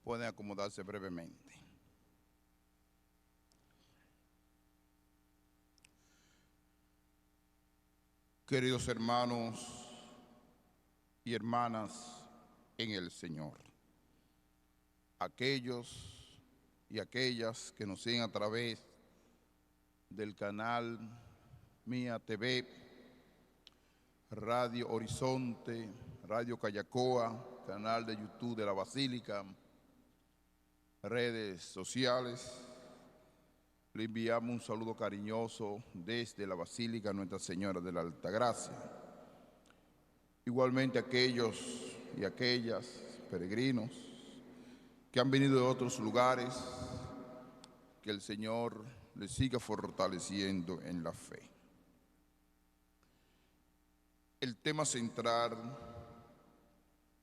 Pueden acomodarse brevemente. Queridos hermanos y hermanas en el Señor, aquellos y aquellas que nos siguen a través del canal Mía TV, Radio Horizonte, Radio Callacoa, canal de YouTube de la Basílica, redes sociales, le enviamos un saludo cariñoso desde la Basílica Nuestra Señora de la Altagracia. Igualmente aquellos y aquellas peregrinos que han venido de otros lugares, que el Señor les siga fortaleciendo en la fe. El tema central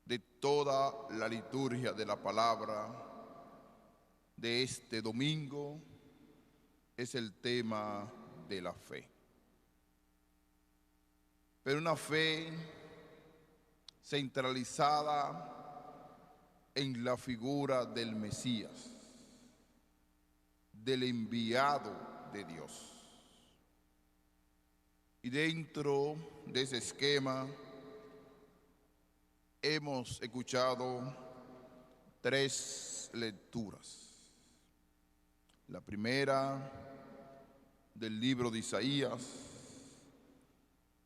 de toda la liturgia de la palabra de este domingo es el tema de la fe. Pero una fe centralizada en la figura del Mesías, del enviado de Dios. Y dentro de ese esquema hemos escuchado tres lecturas. La primera del libro de Isaías,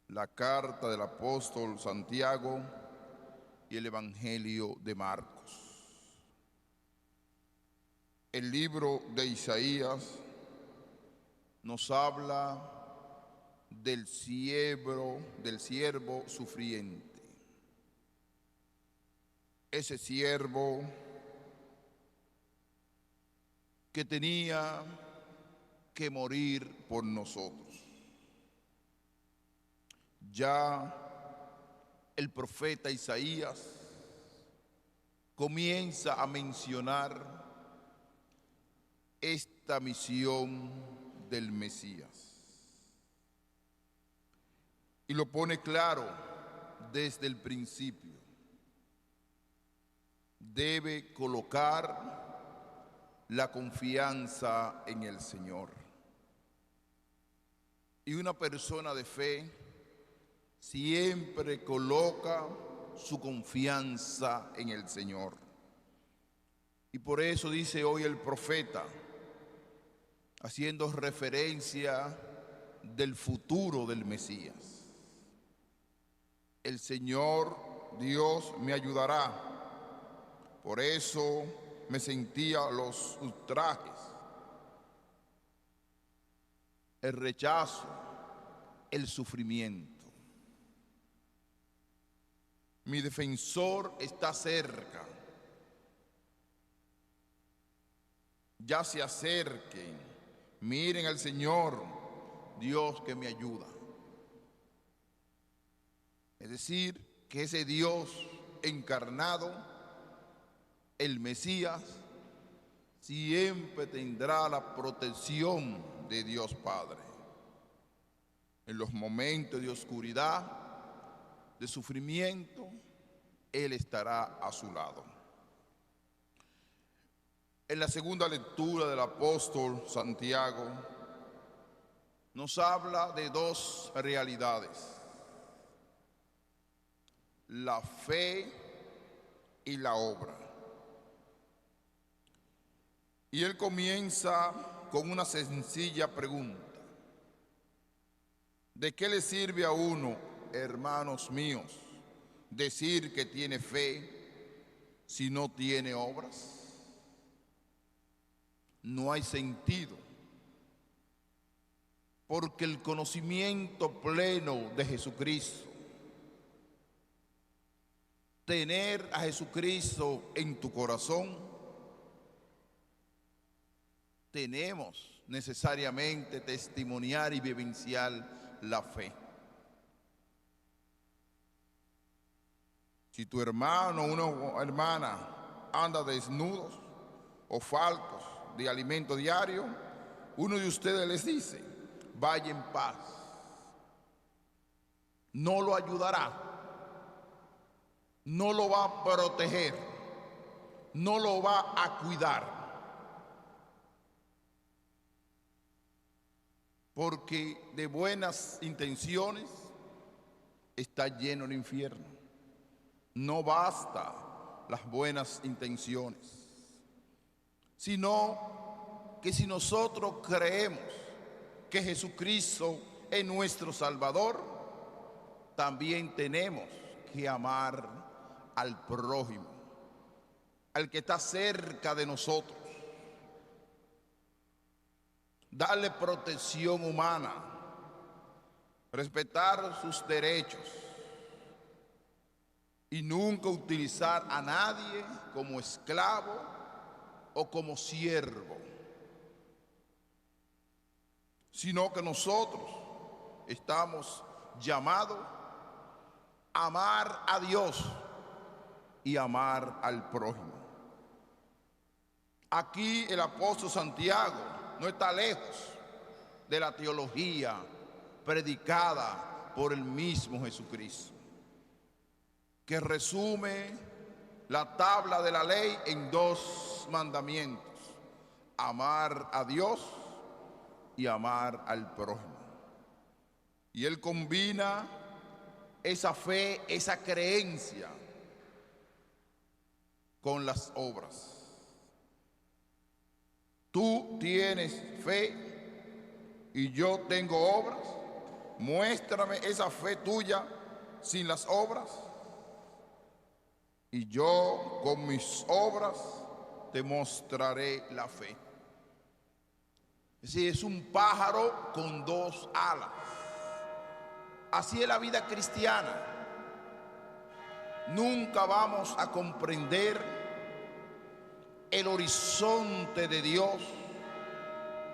la carta del apóstol Santiago y el Evangelio de Marcos. El libro de Isaías nos habla del siervo sufriente. Ese siervo que tenía que morir por nosotros. Ya el profeta Isaías comienza a mencionar esta misión del Mesías. Y lo pone claro desde el principio. Debe colocar la confianza en el Señor. Y una persona de fe siempre coloca su confianza en el Señor. Y por eso dice hoy el profeta, haciendo referencia del futuro del Mesías: el Señor Dios me ayudará. Por eso me sentía los ultrajes, el rechazo, el sufrimiento. Mi defensor está cerca. Ya se acerquen, miren al Señor, Dios que me ayuda. Es decir, que ese Dios encarnado, el Mesías, siempre tendrá la protección de Dios Padre. En los momentos de oscuridad, de sufrimiento, Él estará a su lado. En la segunda lectura del apóstol Santiago, nos habla de dos realidades: la fe y la obra. Y él comienza con una sencilla pregunta: ¿de qué le sirve a uno, hermanos míos, decir que tiene fe si no tiene obras? No hay sentido, porque el conocimiento pleno de Jesucristo, tener a Jesucristo en tu corazón, tenemos necesariamente testimoniar y vivenciar la fe. Si tu hermano o una hermana anda desnudos o faltos de alimento diario, uno de ustedes les dice: vaya en paz. No lo ayudará, no lo va a proteger, no lo va a cuidar. Porque de buenas intenciones está lleno el infierno. No basta las buenas intenciones, sino que si nosotros creemos que Jesucristo es nuestro Salvador, también tenemos que amar al prójimo, al que está cerca de nosotros, darle protección humana, respetar sus derechos y nunca utilizar a nadie como esclavo o como siervo, sino que nosotros estamos llamados a amar a Dios y amar al prójimo. Aquí el apóstol Santiago no está lejos de la teología predicada por el mismo Jesucristo, que resume la tabla de la ley en 2 mandamientos: amar a Dios y amar al prójimo. Y él combina esa fe, esa creencia con las obras. Tú tienes fe y yo tengo obras. Muéstrame esa fe tuya sin las obras, y yo con mis obras te mostraré la fe. Es decir, es un pájaro con 2 alas. Así es la vida cristiana. Nunca vamos a comprender el horizonte de Dios,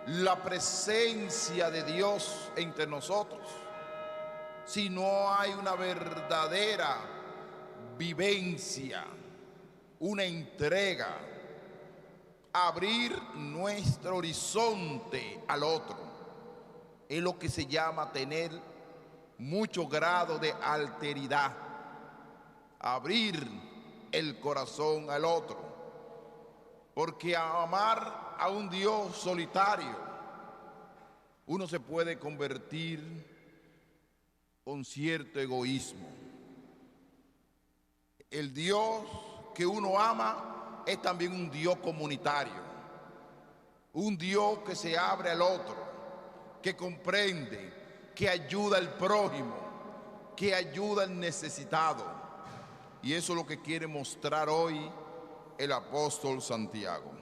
la presencia de Dios entre nosotros, si no hay una verdadera vivencia, una entrega, abrir nuestro horizonte al otro. Es lo que se llama tener mucho grado de alteridad, abrir el corazón al otro. Porque a amar a un Dios solitario, uno se puede convertir con cierto egoísmo. El Dios que uno ama es también un Dios comunitario, un Dios que se abre al otro, que comprende, que ayuda al prójimo, que ayuda al necesitado. Y eso es lo que quiere mostrar hoy el apóstol Santiago.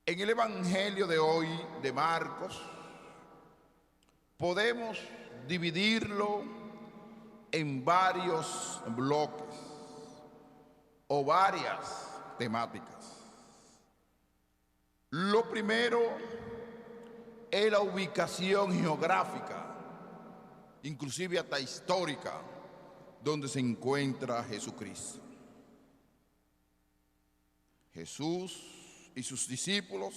En el Evangelio de hoy de Marcos podemos dividirlo en varios bloques o varias temáticas. Lo primero es la ubicación geográfica, inclusive hasta histórica, donde se encuentra Jesucristo. Jesús y sus discípulos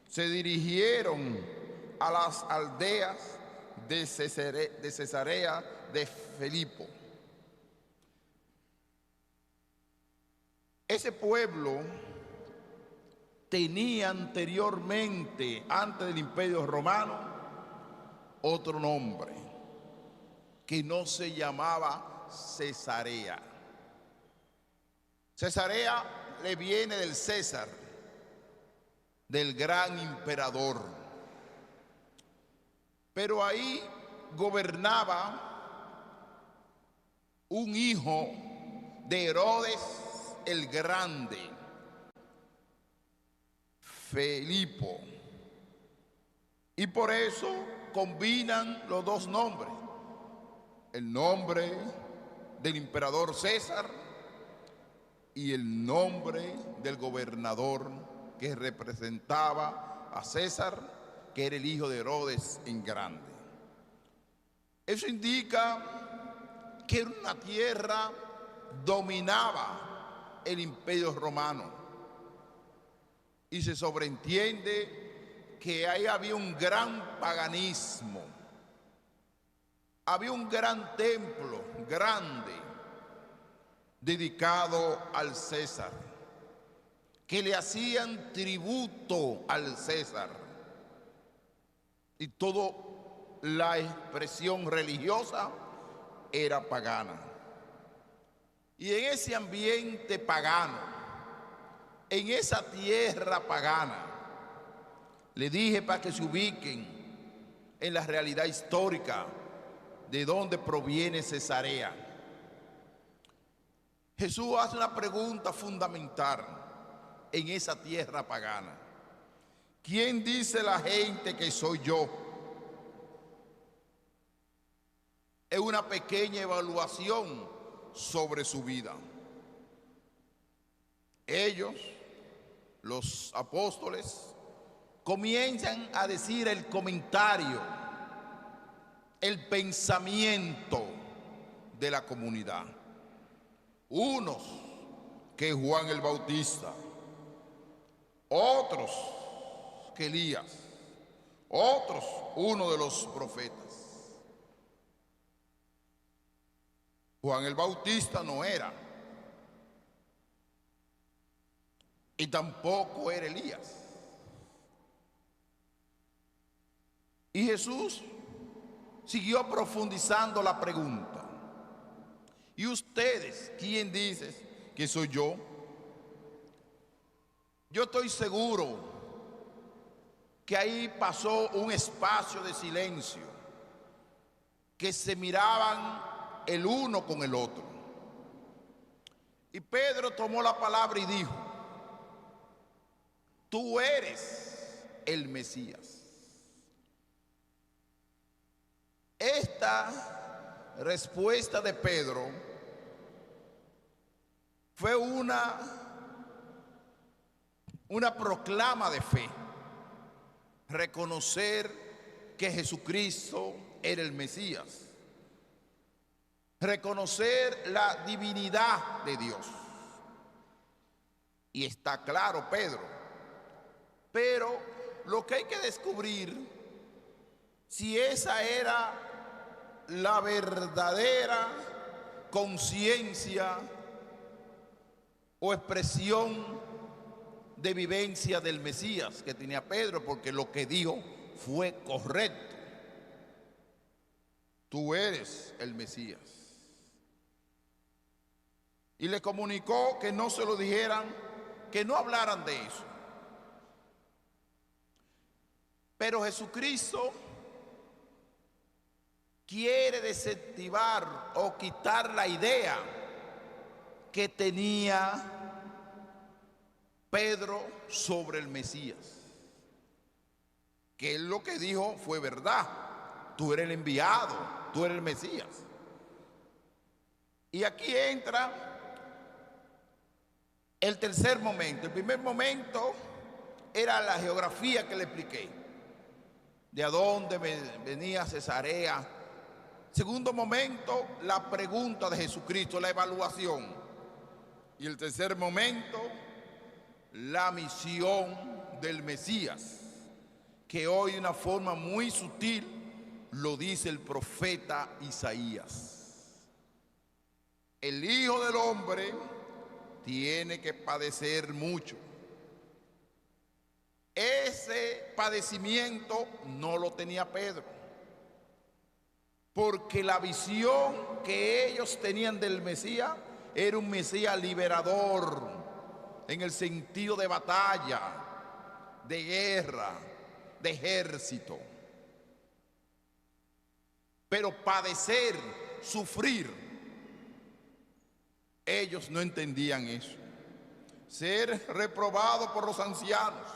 se dirigieron a las aldeas de Cesarea de Filipo. Ese pueblo tenía anteriormente, antes del Imperio Romano, otro nombre, que no se llamaba Cesarea. Cesarea le viene del César, del gran emperador. Pero ahí gobernaba un hijo de Herodes el Grande, Filipo. Y por eso combinan los 2 nombres: el nombre del emperador César y el nombre del gobernador que representaba a César, que era el hijo de Herodes en Grande. Eso indica que en una tierra dominaba el Imperio Romano, y se sobreentiende que ahí había un gran paganismo, había un gran templo grande, dedicado al César, que le hacían tributo al César, y toda la expresión religiosa era pagana. Y en ese ambiente pagano, en esa tierra pagana, le dije para que se ubiquen en la realidad histórica de dónde proviene Cesarea. Jesús hace una pregunta fundamental en esa tierra pagana. ¿Quién dice la gente que soy yo? Es una pequeña evaluación sobre su vida. Ellos, los apóstoles, comienzan a decir el comentario, el pensamiento de la comunidad. Unos que Juan el Bautista, otros que Elías, otros uno de los profetas. Juan el Bautista no era, y tampoco era Elías. Y Jesús siguió profundizando la pregunta. ¿Y ustedes, quién dices que soy yo? Yo estoy seguro que ahí pasó un espacio de silencio, que se miraban el uno con el otro. Y Pedro tomó la palabra y dijo: tú eres el Mesías. Esta respuesta de Pedro fue una proclama de fe. Reconocer que Jesucristo era el Mesías. Reconocer la divinidad de Dios. Y está claro, Pedro. Pero lo que hay que descubrir, si esa era la verdadera conciencia o expresión de vivencia del Mesías que tenía Pedro, porque lo que dijo fue correcto. Tú eres el Mesías. Y le comunicó que no se lo dijeran, que no hablaran de eso. Pero Jesucristo quiere desactivar o quitar la idea que tenía Pedro sobre el Mesías. Que él lo que dijo fue verdad. Tú eres el enviado, tú eres el Mesías. Y aquí entra el tercer momento. El primer momento era la geografía que le expliqué, de a dónde venía Cesarea. Segundo momento, la pregunta de Jesucristo, la evaluación. Y el tercer momento, la misión del Mesías, que hoy de una forma muy sutil lo dice el profeta Isaías. El Hijo del Hombre tiene que padecer mucho. Ese padecimiento no lo tenía Pedro, porque la visión que ellos tenían del Mesías era un Mesías liberador, en el sentido de batalla, de guerra, de ejército. Pero padecer, sufrir, ellos no entendían eso. Ser reprobado por los ancianos,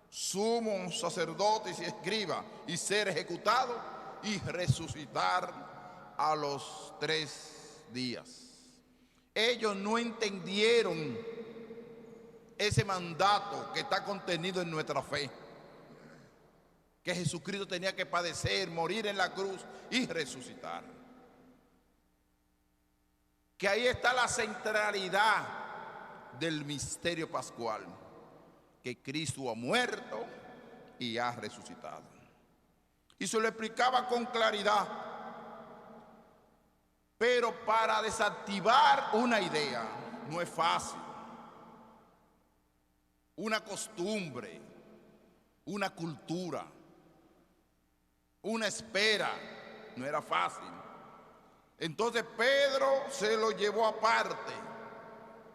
sumos sacerdotes y escribas, y ser ejecutado y resucitar a los 3 días. Ellos no entendieron ese mandato que está contenido en nuestra fe, que Jesucristo tenía que padecer, morir en la cruz y resucitar. Que ahí está la centralidad del misterio pascual, que Cristo ha muerto y ha resucitado. Y se lo explicaba con claridad. Pero para desactivar una idea no es fácil. Una costumbre, una cultura, una espera, no era fácil. Entonces Pedro se lo llevó aparte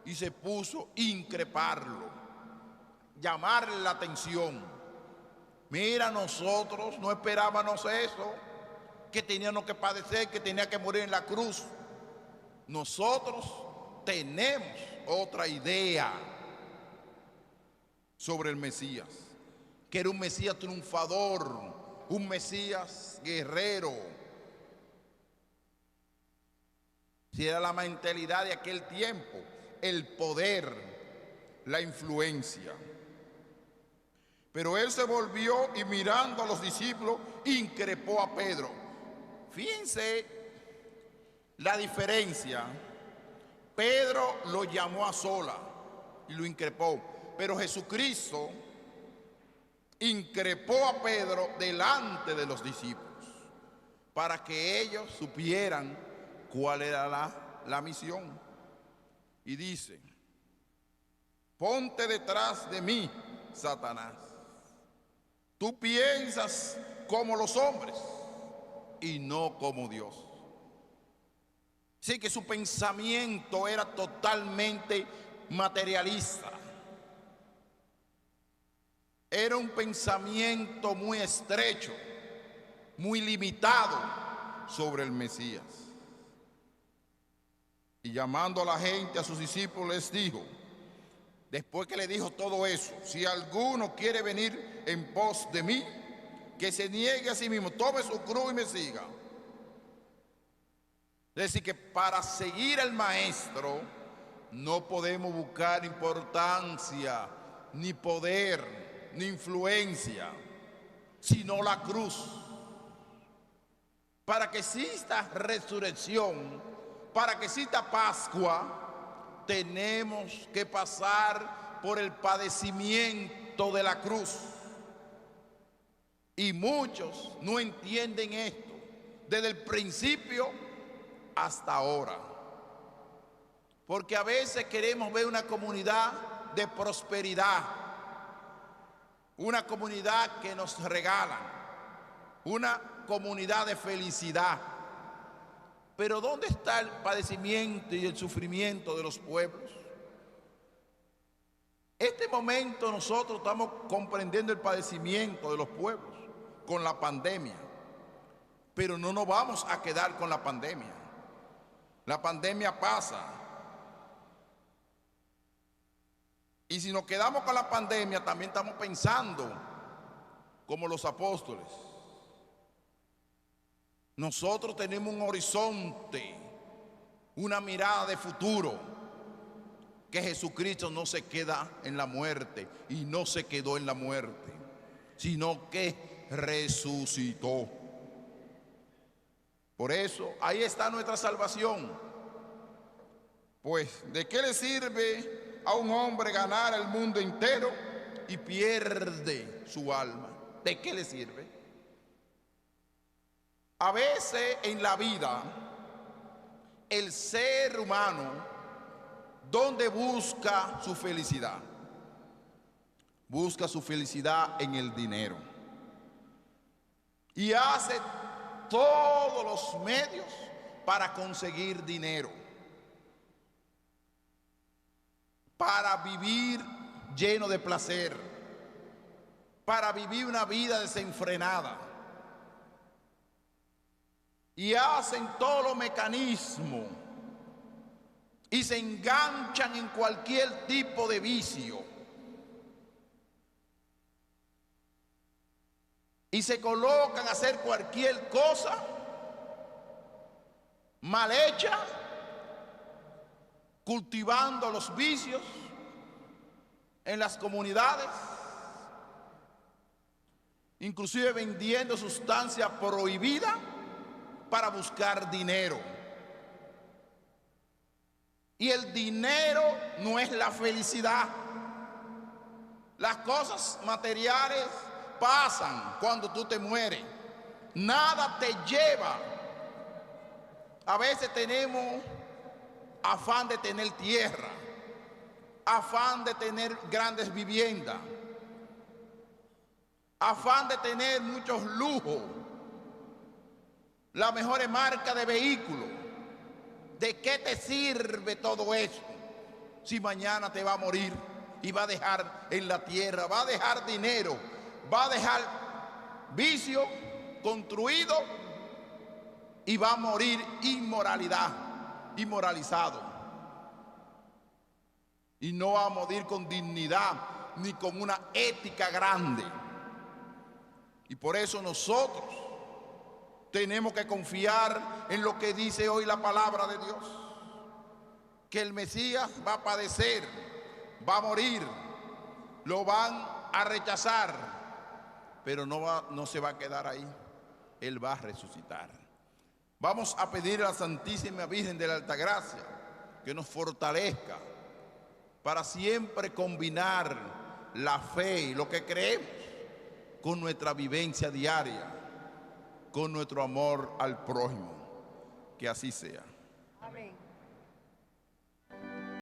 y se puso a increparlo, llamarle la atención. Mira, nosotros no esperábamos eso, que teníamos que padecer, que tenía que morir en la cruz. Nosotros tenemos otra idea sobre el Mesías, que era un Mesías triunfador, un Mesías guerrero. Si era la mentalidad de aquel tiempo, el poder, la influencia. Pero él se volvió y mirando a los discípulos, increpó a Pedro. Fíjense la diferencia. Pedro lo llamó a sola y lo increpó, pero Jesucristo increpó a Pedro delante de los discípulos para que ellos supieran cuál era la misión. Y dice: ponte detrás de mí, Satanás. Tú piensas como los hombres y no como Dios. Sí, que su pensamiento era totalmente materialista. Era un pensamiento muy estrecho, muy limitado sobre el Mesías. Y llamando a la gente, a sus discípulos, les dijo, después que le dijo todo eso: si alguno quiere venir en pos de mí, que se niegue a sí mismo, tome su cruz y me siga. Es decir, que para seguir al Maestro no podemos buscar importancia, ni poder, ni influencia, sino la cruz. Para que exista resurrección, para que exista Pascua, tenemos que pasar por el padecimiento de la cruz. Y muchos no entienden esto desde el principio hasta ahora. Porque a veces queremos ver una comunidad de prosperidad, una comunidad que nos regalan, una comunidad de felicidad. Pero ¿dónde está el padecimiento y el sufrimiento de los pueblos? Este momento nosotros estamos comprendiendo el padecimiento de los pueblos con la pandemia, pero no nos vamos a quedar con la pandemia. La pandemia pasa. Y si nos quedamos con la pandemia, también estamos pensando como los apóstoles. Nosotros tenemos un horizonte, una mirada de futuro, que Jesucristo no se queda en la muerte y no se quedó en la muerte, sino que resucitó. Por eso, ahí está nuestra salvación. Pues, ¿de qué le sirve a un hombre ganar el mundo entero y pierde su alma? ¿De qué le sirve? A veces en la vida, el ser humano, ¿dónde busca su felicidad? Busca su felicidad en el dinero. Y hace todos los medios para conseguir dinero, para vivir lleno de placer, para vivir una vida desenfrenada. Y hacen todos los mecanismos y se enganchan en cualquier tipo de vicio. Y se colocan a hacer cualquier cosa mal hecha, cultivando los vicios en las comunidades, inclusive vendiendo sustancias prohibidas para buscar dinero. Y el dinero no es la felicidad. Las cosas materiales pasan cuando tú te mueres. Nada te lleva A veces tenemos afán de tener tierra, afán de tener grandes viviendas, afán de tener muchos lujos, la mejor marca de vehículos. ¿De qué te sirve todo eso si mañana te va a morir y va a dejar en la tierra, va a dejar dinero, va a dejar vicio construido y va a morir inmoralizado? Y no va a morir con dignidad ni con una ética grande. Y por eso nosotros tenemos que confiar en lo que dice hoy la palabra de Dios, que el Mesías va a padecer, va a morir, lo van a rechazar, pero no se va a quedar ahí. Él va a resucitar. Vamos a pedir a la Santísima Virgen de la Altagracia que nos fortalezca para siempre combinar la fe y lo que creemos con nuestra vivencia diaria, con nuestro amor al prójimo. Que así sea. Amén.